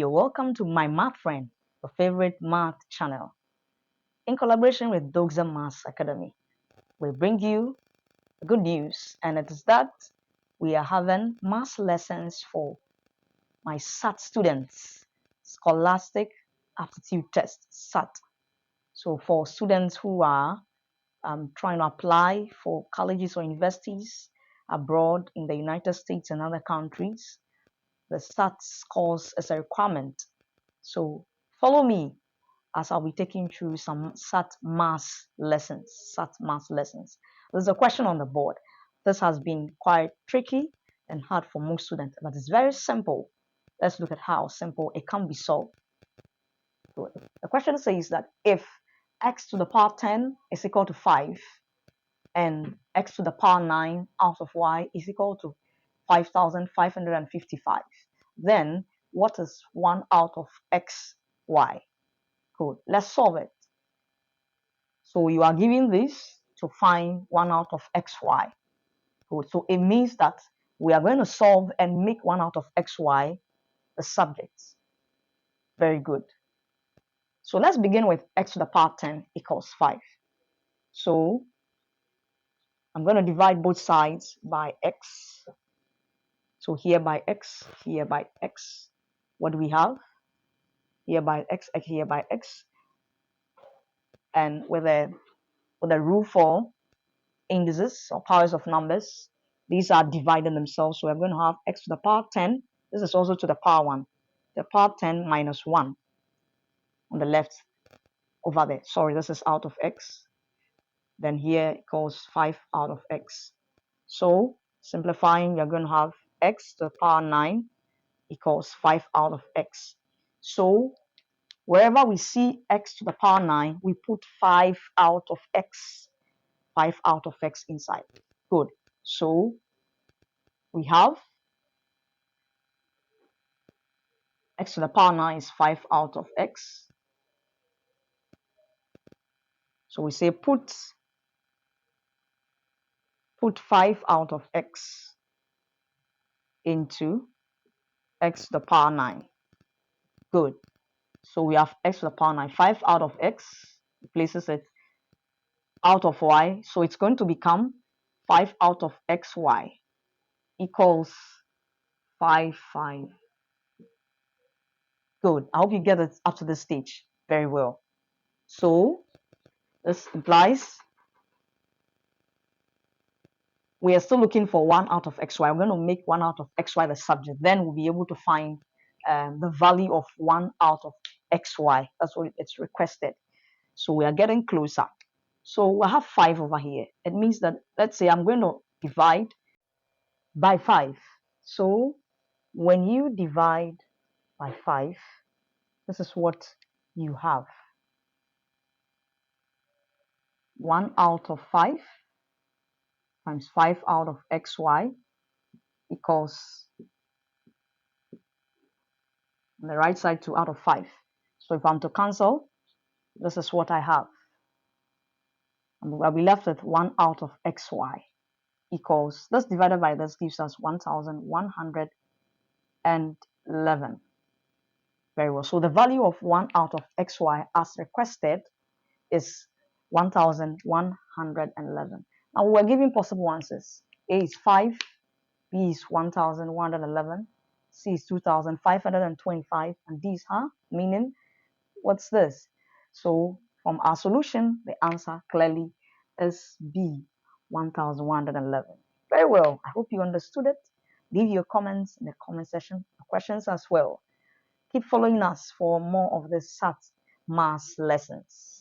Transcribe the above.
You're welcome to My Math Friend, your favorite math channel. In collaboration with Dogza Math Academy, we bring you good news, and it is that we are having math lessons for my SAT students, Scholastic Aptitude Test, SAT. So for students who are trying to apply for colleges or universities abroad in the United States and other countries, the SAT scores is a requirement. So follow me as I'll be taking through some SAT math lessons. SAT math lessons. There's a question on the board. This has been quite tricky and hard for most students, but it's very simple. Let's look at how simple it can be solved. So the question says that if x to the power 10 is equal to 5 and x to the power 9 out of y is equal to 5,555, then what is 1 out of x, y? Good. Let's solve it. So you are given this to find 1 out of xy. Good. So it means that we are going to solve and make 1 out of xy the subject. Very good. So let's begin with x to the power 10 equals 5. So I'm going to divide both sides by x. So here by x, here by x. What do we have? Here by x, here by x. And with a rule for indices or powers of numbers, these are dividing themselves. So we're going to have x to the power 10. This is also to the power 1. The power 10 minus 1 on the left over there. Sorry, this is out of x. Then here equals 5 out of x. So simplifying, you're going to have x to the power 9 equals 5 out of x. So wherever we see x to the power 9, we put 5 out of x. 5 out of x inside. Good. So we have x to the power 9 is 5 out of x. So we say put 5 out of x into x to the power 9. Good. So we have x to the power 9. 5 out of x replaces it out of y. So it's going to become 5 out of xy equals 5, 5. Good. I hope you get it up to this stage very well. So this implies we are still looking for 1 out of xy. We're going to make 1 out of xy the subject. Then we'll be able to find the value of 1 out of xy. That's what it's requested. So we are getting closer. So we have 5 over here. It means that, let's say I'm going to divide by 5. So when you divide by 5, this is what you have. 1 out of 5 times 5 out of xy equals, on the right side, 2 out of 5. So if I'm to cancel, this is what I have. And we'll be left with 1 out of xy equals, this divided by this gives us 1,111. Very well. So the value of 1 out of xy as requested is 1,111. Now we're giving possible answers. A is 5, B is 1,111, C is 2,525, and D is meaning what's this? So from our solution, the answer clearly is B, 1,111. Very well. I hope you understood it. Leave your comments in the comment section, questions as well. Keep following us for more of the SAT math lessons.